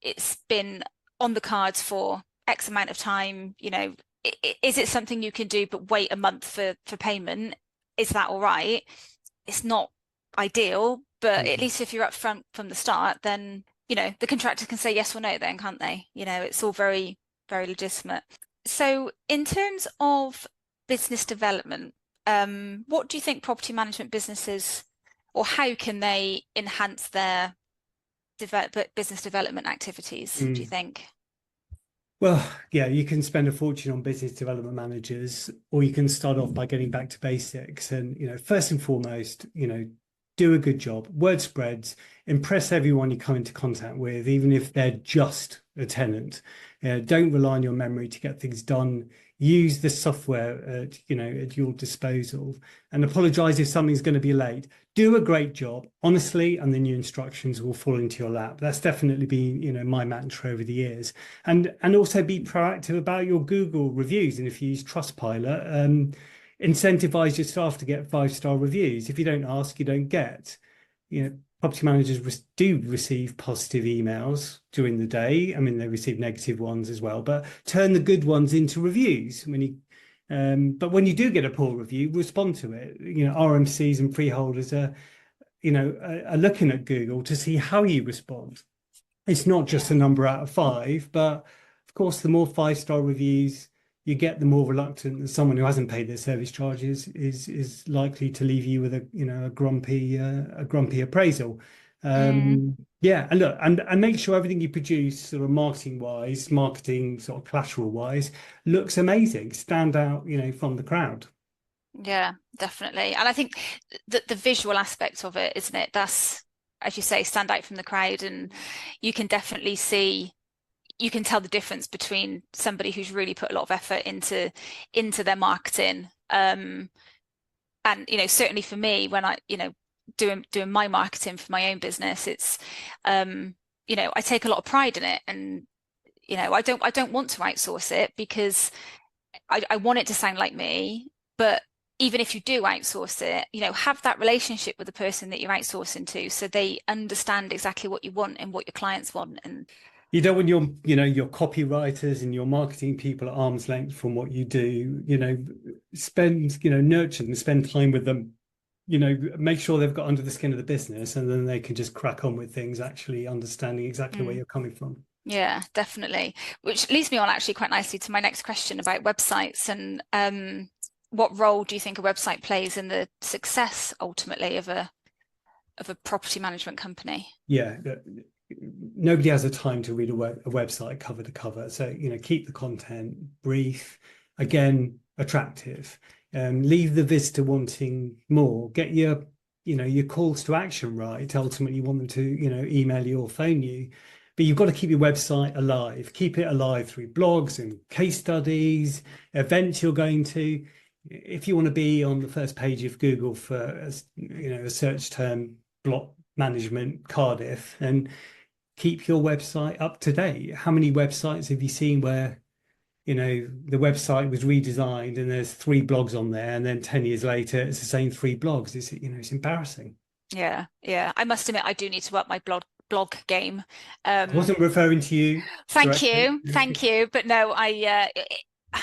S1: it's been on the cards for X amount of time, is it something you can do but wait a month for payment? Is that all right? It's not ideal, but at least if you're up front from the start, then the contractor can say yes or no then, can't they? It's all very, very legitimate. So in terms of business development, what do you think property management businesses, or how can they enhance their business development activities, do you think?
S2: Well, yeah, you can spend a fortune on business development managers, or you can start off by getting back to basics. And, first and foremost, do a good job. Word spreads, impress everyone you come into contact with, even if they're just a tenant. Don't rely on your memory to get things done. Use the software at your disposal, and apologize if something's going to be late. Do a great job, honestly, and then your instructions will fall into your lap. That's definitely been, my mantra over the years. And also be proactive about your Google reviews. And if you use Trustpilot, incentivize your staff to get 5-star reviews. If you don't ask, you don't get. Property managers do receive positive emails during the day. I mean, they receive negative ones as well, but turn the good ones into reviews. But when you do get a poor review, respond to it. RMCs and freeholders are looking at Google to see how you respond. It's not just a number out of 5, but of course, the more 5-star reviews you get, the more reluctant that someone who hasn't paid their service charges is likely to leave you with a grumpy appraisal. Yeah, and look, and make sure everything you produce, sort of marketing sort of collateral wise, looks amazing, stand out, from the crowd.
S1: Yeah, definitely. And I think the visual aspect of it, isn't it? That's, as you say, stand out from the crowd, and you can definitely see, you can tell the difference between somebody who's really put a lot of effort into their marketing. And certainly for me, when I doing my marketing for my own business, it's I take a lot of pride in it, and I don't want to outsource it because I want it to sound like me. But even if you do outsource it, have that relationship with the person that you're outsourcing to, so they understand exactly what you want and what your clients want. And
S2: you don't want your copywriters and your marketing people at arm's length from what you do. Nurture them, spend time with them, make sure they've got under the skin of the business, and then they can just crack on with things, actually understanding exactly where you're coming from.
S1: Yeah, definitely. Which leads me on actually quite nicely to my next question about websites, and what role do you think a website plays in the success ultimately of a property management company?
S2: Yeah. Nobody has the time to read a website cover to cover. So, keep the content brief, again, attractive. Leave the visitor wanting more. Get your calls to action right. Ultimately, you want them to, email you or phone you. But you've got to keep your website alive. Keep it alive through blogs and case studies, events you're going to. If you want to be on the first page of Google for, a search term, block management Cardiff, and keep your website up to date. How many websites have you seen where, the website was redesigned and there's 3 blogs on there, and then 10 years later it's the same 3 blogs? It's embarrassing.
S1: Yeah. I must admit, I do need to up my blog game.
S2: I wasn't referring to you.
S1: Thank you. But no, I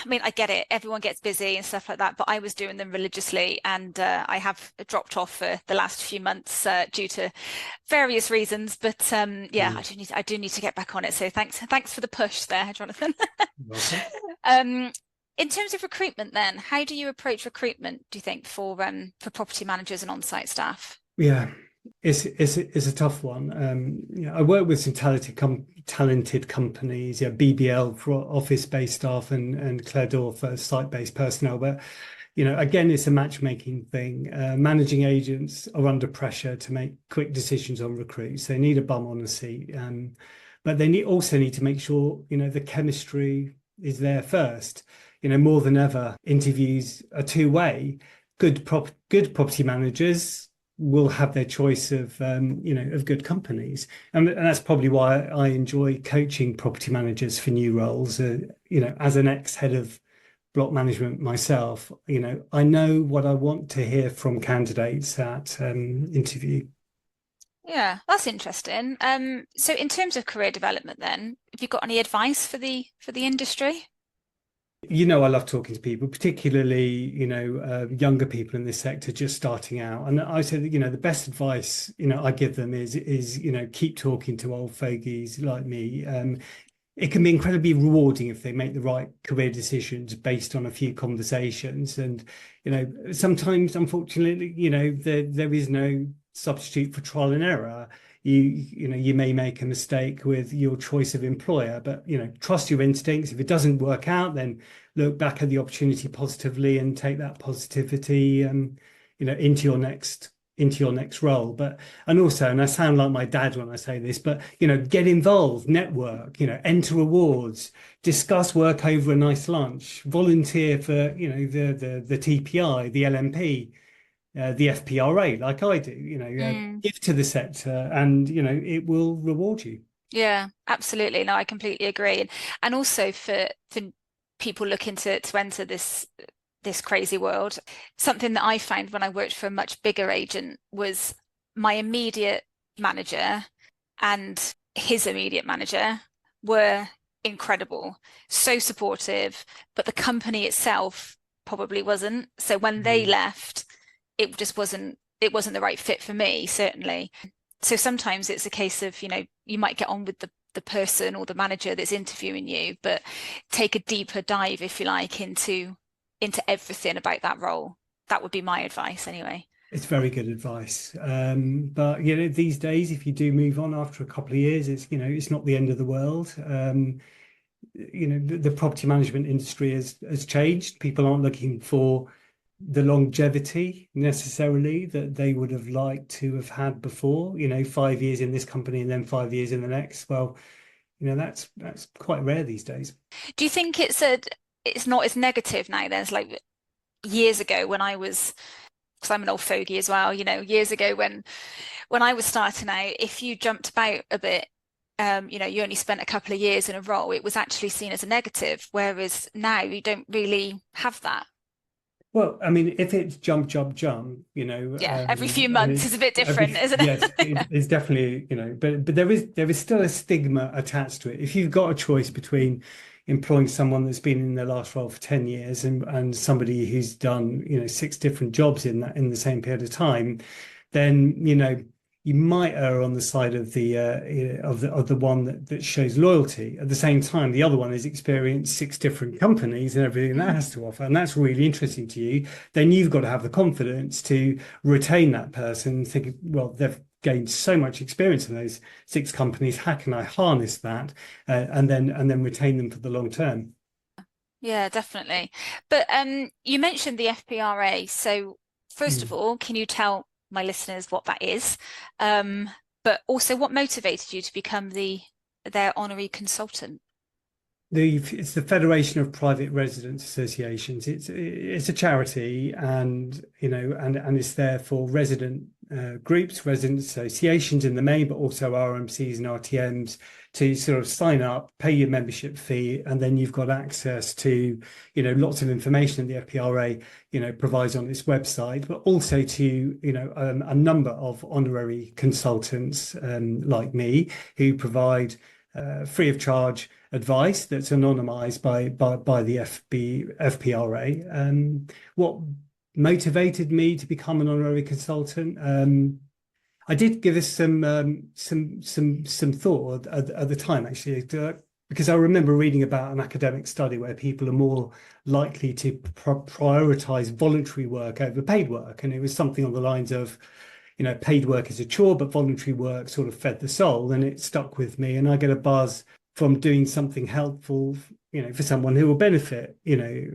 S1: mean, I get it. Everyone gets busy and stuff like that, but I was doing them religiously, and I have dropped off for the last few months due to various reasons. But yeah, I do need to get back on it. So thanks for the push there, Jonathan. In terms of recruitment, then, how do you approach recruitment, do you think, for property managers and on-site staff?
S2: Yeah. It's a tough one. I work with some talented companies, BBL for office-based staff and Cledor for site-based personnel. But again, it's a matchmaking thing. Managing agents are under pressure to make quick decisions on recruits. They need a bum on a seat, but they also need to make sure the chemistry is there first. More than ever, interviews are two-way. Good property managers will have their choice of good companies, and that's probably why I enjoy coaching property managers for new roles. As an ex-head of block management myself, I know what I want to hear from candidates at interview.
S1: Yeah, that's interesting. So in terms of career development, then, have you got any advice for the industry?
S2: I love talking to people, particularly, younger people in this sector just starting out. And I say that, the best advice, I give them is keep talking to old fogies like me. It can be incredibly rewarding if they make the right career decisions based on a few conversations. And, sometimes, unfortunately, there is no substitute for trial and error. You may make a mistake with your choice of employer, but trust your instincts. If it doesn't work out, then look back at the opportunity positively and take that positivity into your next role. And I sound like my dad when I say this, but get involved, network, enter awards, discuss work over a nice lunch, volunteer for the TPI, the LMP, the FPRA, like I do, give to the sector, and it will reward you.
S1: Yeah, absolutely. No, I completely agree. And also for people looking to enter this crazy world, something that I found when I worked for a much bigger agent was my immediate manager and his immediate manager were incredible, so supportive, but the company itself probably wasn't. So when they left, it just wasn't the right fit for me, certainly. So sometimes it's a case of, you might get on with the person or the manager that's interviewing you, but take a deeper dive, if you like, into everything about that role. That would be my advice anyway.
S2: It's very good advice. But these days, if you do move on after a couple of years, it's not the end of the world. The property management industry has changed. People aren't looking for the longevity necessarily that they would have liked to have had before, 5 years in this company and then 5 years in the next. Well, that's quite rare these days.
S1: Do you think it's not as negative now? There's like years ago when I was, because I'm an old fogey as well, years ago when I was starting out, if you jumped about a bit, you only spent a couple of years in a role, it was actually seen as a negative, whereas now you don't really have that.
S2: Well, I mean, if it's jump,
S1: yeah, every few months is a bit different, isn't it?
S2: Yes, it's definitely, but there is still a stigma attached to it. If you've got a choice between employing someone that's been in their last role for 10 years and somebody who's done, 6 different jobs in the same period of time, then, you might err on the side of the one that shows loyalty. At the same time, the other one has experienced 6 different companies and everything that has to offer, and that's really interesting to you. Then you've got to have the confidence to retain that person, thinking, well, they've gained so much experience in those 6 companies. How can I harness that and then retain them for the long term?
S1: Yeah, definitely. But you mentioned the FPRA. So first of all, can you tell my listeners what that is, but also what motivated you to become their honorary consultant?
S2: It's the Federation of Private Residence Associations. It's a charity, and and it's there for resident groups, resident associations in the main, but also RMCs and RTMs to sort of sign up, pay your membership fee, and then you've got access to lots of information that the FPRA provides on its website, but also to a number of honorary consultants like me who provide free of charge advice that's anonymized by the FPRA. What motivated me to become an honorary consultant? I did give this some thought at the time, actually, because I remember reading about an academic study where people are more likely to prioritize voluntary work over paid work, and it was something on the lines of paid work is a chore, but voluntary work sort of fed the soul, and it stuck with me. And I get a buzz from doing something helpful, for someone who will benefit,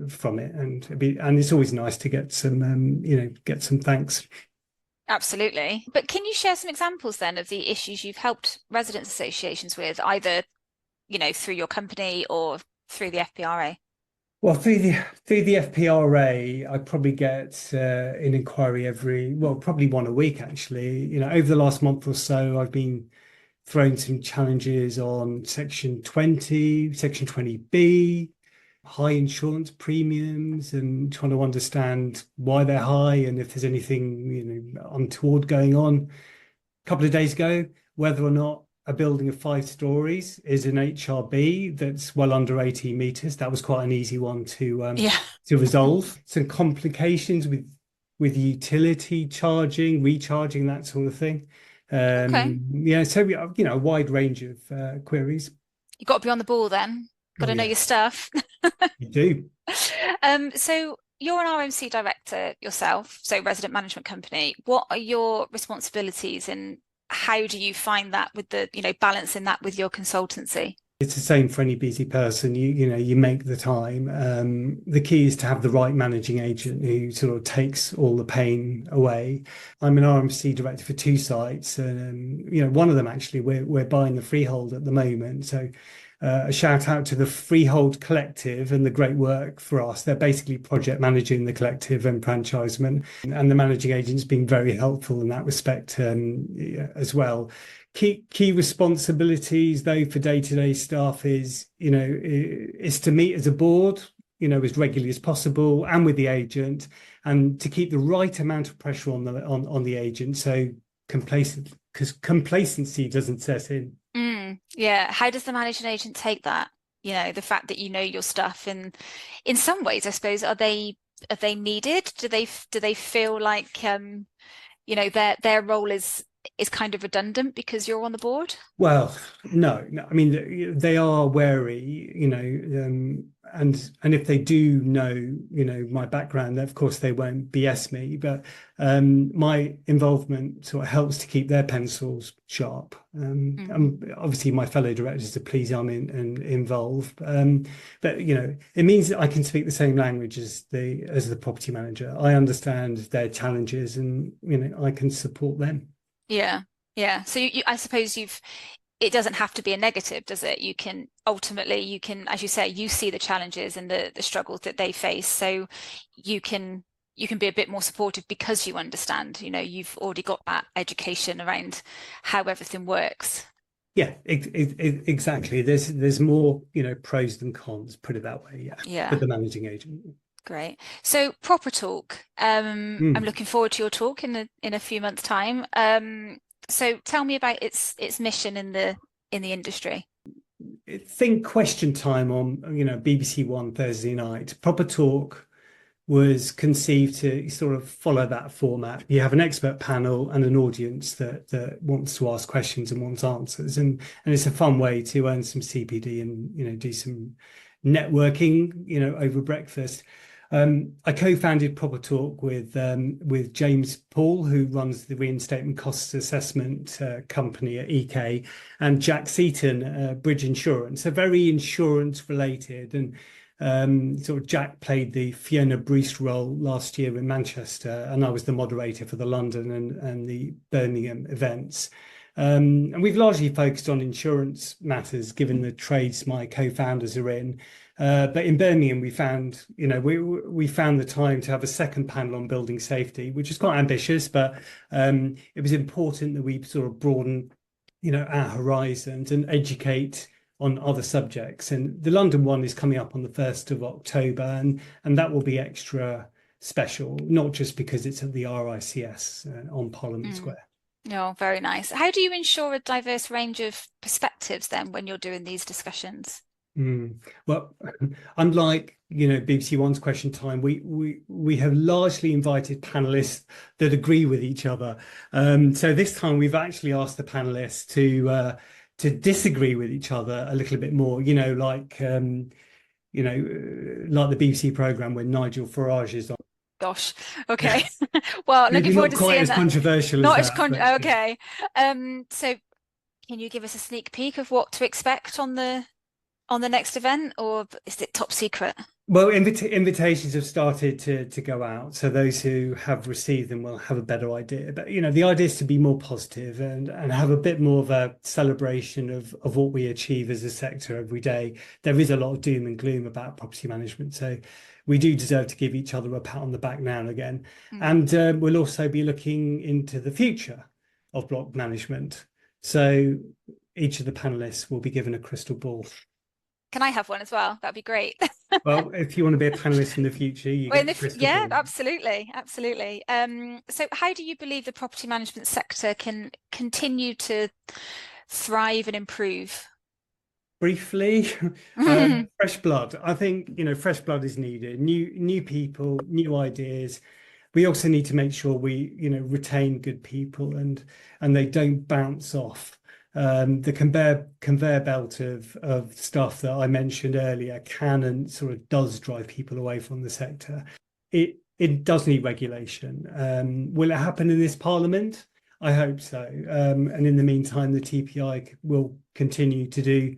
S2: from it. And it's always nice to get some thanks.
S1: Absolutely. But can you share some examples then of the issues you've helped residents associations with, either, through your company or through the FPRA?
S2: Well, through the FPRA, I probably get an inquiry probably one a week, actually. Over the last month or so, I've been thrown some challenges on Section 20, Section 20B, high insurance premiums, and trying to understand why they're high and if there's anything, untoward going on. A couple of days ago, whether or not a building of 5 stories is an HRB that's well under 18 meters. That was quite an easy one to resolve. Some complications with utility charging, recharging, that sort of thing. So we have, a wide range of queries.
S1: You've got to be on the ball then. Got to know your stuff.
S2: You do.
S1: So you're an RMC director yourself, so resident management company. What are your responsibilities, and how do you find that with the, balancing that with your consultancy?
S2: It's the same for any busy person. You make the time. The key is to have the right managing agent who sort of takes all the pain away. I'm an RMC director for 2 sites, and one of them actually we're buying the freehold at the moment. So a shout out to the Freehold Collective and the great work for us. They're basically project managing the collective and franchisement, and the managing agent's been very helpful in that respect as well. Key responsibilities though for day-to-day staff is to meet as a board, as regularly as possible, and with the agent, and to keep the right amount of pressure on the agent, so complacency doesn't set in.
S1: Yeah. How does the managing agent take that? The fact that your stuff, and in some ways, I suppose, are they needed? Do they feel like their role is kind of redundant because you're on the board?
S2: Well, no. I mean, they are wary, and if they do know, my background, of course they won't BS me, but my involvement sort of helps to keep their pencils sharp. Obviously, my fellow directors are pleased I'm involved, but it means that I can speak the same language as the property manager. I understand their challenges, and I can support them.
S1: Yeah. So I suppose it doesn't have to be a negative, does it? You can, as you say, you see the challenges and the struggles that they face. So you can be a bit more supportive because you understand, you've already got that education around how everything works.
S2: Yeah, exactly. There's more, pros than cons, put it that way. Yeah. For the managing agent.
S1: Great. So Proper Talk, I'm looking forward to your talk in a few months' time. So tell me about its mission in the industry.
S2: Think Question Time on BBC One Thursday night. Proper Talk was conceived to sort of follow that format. You have an expert panel and an audience that wants to ask questions and wants answers, and it's a fun way to earn some CPD and do some networking over breakfast. I co-founded Proper Talk with James Paul, who runs the reinstatement costs assessment company at EK, and Jack Seaton, Bridge Insurance. So very insurance related, and sort of Jack played the Fiona Bruce role last year in Manchester, and I was the moderator for the London and the Birmingham events. And we've largely focused on insurance matters, given the trades my co-founders are in. But in Birmingham, we found, we found the time to have a second panel on building safety, which is quite ambitious, but it was important that we sort of broaden, our horizons and educate on other subjects. And the London one is coming up on the 1st of October, and that will be extra special, not just because it's at the RICS on Parliament Square.
S1: Oh, very nice. How do you ensure a diverse range of perspectives then when you're doing these discussions?
S2: Well, unlike BBC One's Question Time, we have largely invited panelists that agree with each other. So this time we've actually asked the panelists to disagree with each other a little bit more. Like the BBC programme when Nigel Farage is on.
S1: Gosh. Okay. Well, looking
S2: Maybe
S1: forward
S2: not
S1: to
S2: quite
S1: seeing
S2: as
S1: that.
S2: controversial as
S1: Not as
S2: that, but
S1: okay. So can you give us a sneak peek of what to expect on the next event, or is it top secret?
S2: well, invitations have started to go out, so those who have received them will have a better idea. But the idea is to be more positive and have a bit more of a celebration of what we achieve as a sector every day. There is a lot of doom and gloom about property management, so we do deserve to give each other a pat on the back now and again.
S1: Mm.
S2: And we'll also be looking into the future of block management. So each of the panelists will be given a crystal ball.
S1: Can I have one as well? That'd be great.
S2: Well, if you want to be a panelist in the future, you
S1: Well,
S2: get the crystal
S1: yeah,
S2: ball.
S1: absolutely, absolutely. So how do you believe the property management sector can continue to thrive and improve?
S2: Briefly, fresh blood. I think, fresh blood is needed. New people, new ideas. We also need to make sure we, retain good people and they don't bounce off. The conveyor belt of stuff that I mentioned earlier can and sort of does drive people away from the sector. It does need regulation. Will it happen in this parliament? I hope so. And in the meantime, the TPI will continue to do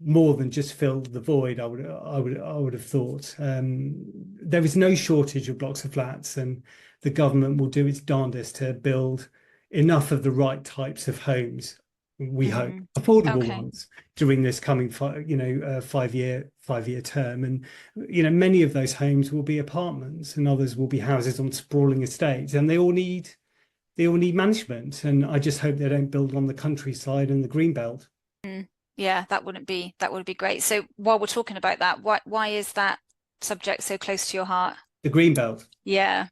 S2: more than just fill the void. I would have thought. There is no shortage of blocks of flats, and the government will do its darndest to build enough of the right types of homes. We hope affordable
S1: Okay.
S2: ones during this coming 5-year term, and many of those homes will be apartments, and others will be houses on sprawling estates, and they all need management. And I just hope they don't build on the countryside and the green belt.
S1: Yeah, that would be great. So while we're talking about that, why is that subject so close to your heart?
S2: The green belt.
S1: Yeah.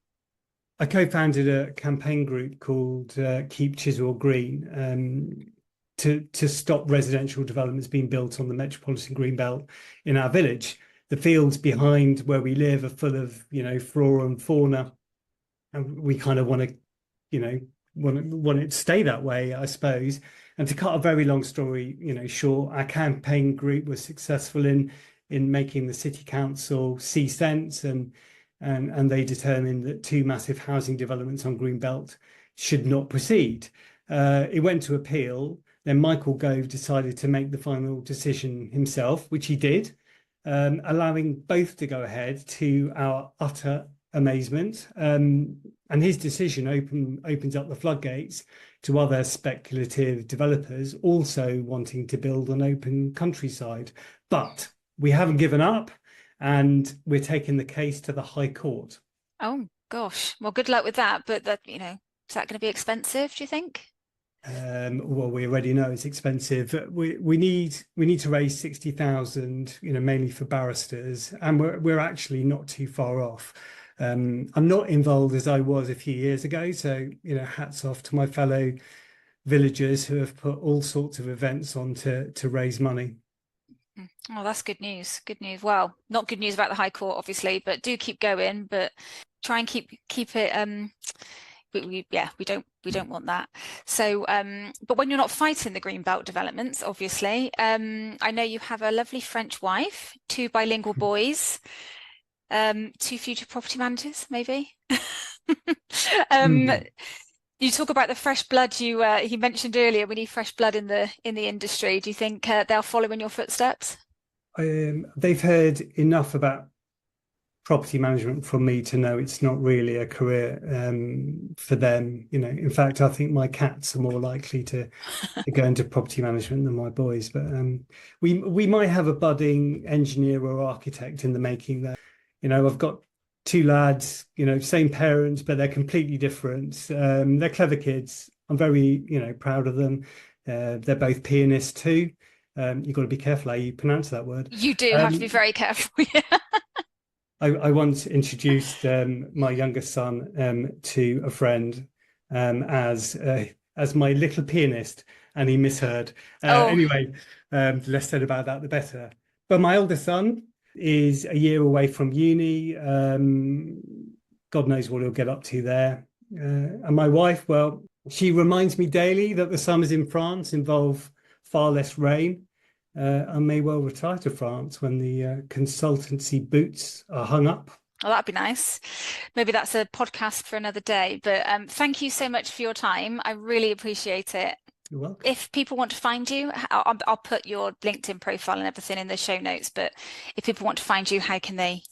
S2: I co-founded a campaign group called Keep Chiswell Green to stop residential developments being built on the metropolitan green belt in our village. The fields behind where we live are full of flora and fauna, and we kind of want it to stay that way, I suppose. And to cut a very long story short, our campaign group was successful in making the city council see sense, and they determined that two massive housing developments on Greenbelt should not proceed. It went to appeal. Then Michael Gove decided to make the final decision himself, which he did, allowing both to go ahead, to our utter amazement. And his decision opens up the floodgates to other speculative developers also wanting to build on open countryside. But we haven't given up, and we're taking the case to the High Court.
S1: Oh gosh. Well, good luck with that. But that, is that going to be expensive, do you think?
S2: Well, we already know it's expensive. We need to raise 60,000, mainly for barristers, and we're actually not too far off. I'm not involved as I was a few years ago, so hats off to my fellow villagers who have put all sorts of events on to raise money.
S1: Oh, that's good news. Good news. Well, not good news about the High Court, obviously, but do keep going. But try and keep it. We don't want that. So, but when you're not fighting the Greenbelt developments, obviously, I know you have a lovely French wife, two bilingual boys, two future property managers, maybe. You talk about the fresh blood you mentioned earlier. We need fresh blood in the industry. Do you think they'll follow in your footsteps?
S2: They've heard enough about property management from me to know it's not really a career for them. In fact, I think my cats are more likely to go into property management than my boys. But we might have a budding engineer or architect in the making there. I've got two lads, same parents, but they're completely different. They're clever kids. I'm very, proud of them. They're both pianists too. You've got to be careful how you pronounce that word.
S1: You do have to be very careful.
S2: I once introduced my youngest son to a friend as my little pianist, and he misheard. Anyway, less said about that, the better. But my older son is a year away from uni. God knows what he'll get up to there. And my wife, well, she reminds me daily that the summers in France involve far less rain. I may well retire to France when the consultancy boots are hung up.
S1: Well, that'd be nice. Maybe that's a podcast for another day. But thank you so much for your time. I really appreciate it.
S2: You're welcome.
S1: If people want to find you, I'll put your LinkedIn profile and everything in the show notes. But if people want to find you, how can they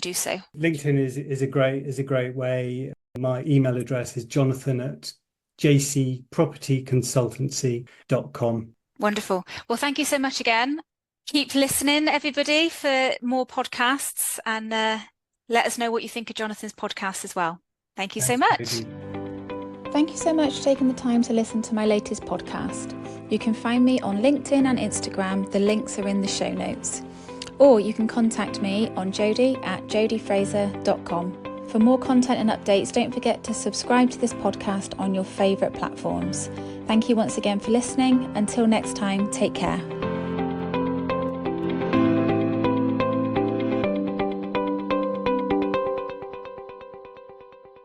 S1: do so?
S2: LinkedIn is a great way. My email address is jonathan@jcpropertyconsultancy.com.
S1: Wonderful. Well, thank you so much again. Keep listening, everybody, for more podcasts, and let us know what you think of Jonathan's podcast as well. Thank you so much. Thank you so much for taking the time to listen to my latest podcast. You can find me on LinkedIn and Instagram. The links are in the show notes. Or you can contact me on jodie@jodiefraser.com. For more content and updates, don't forget to subscribe to this podcast on your favourite platforms. Thank you once again for listening. Until next time, take care.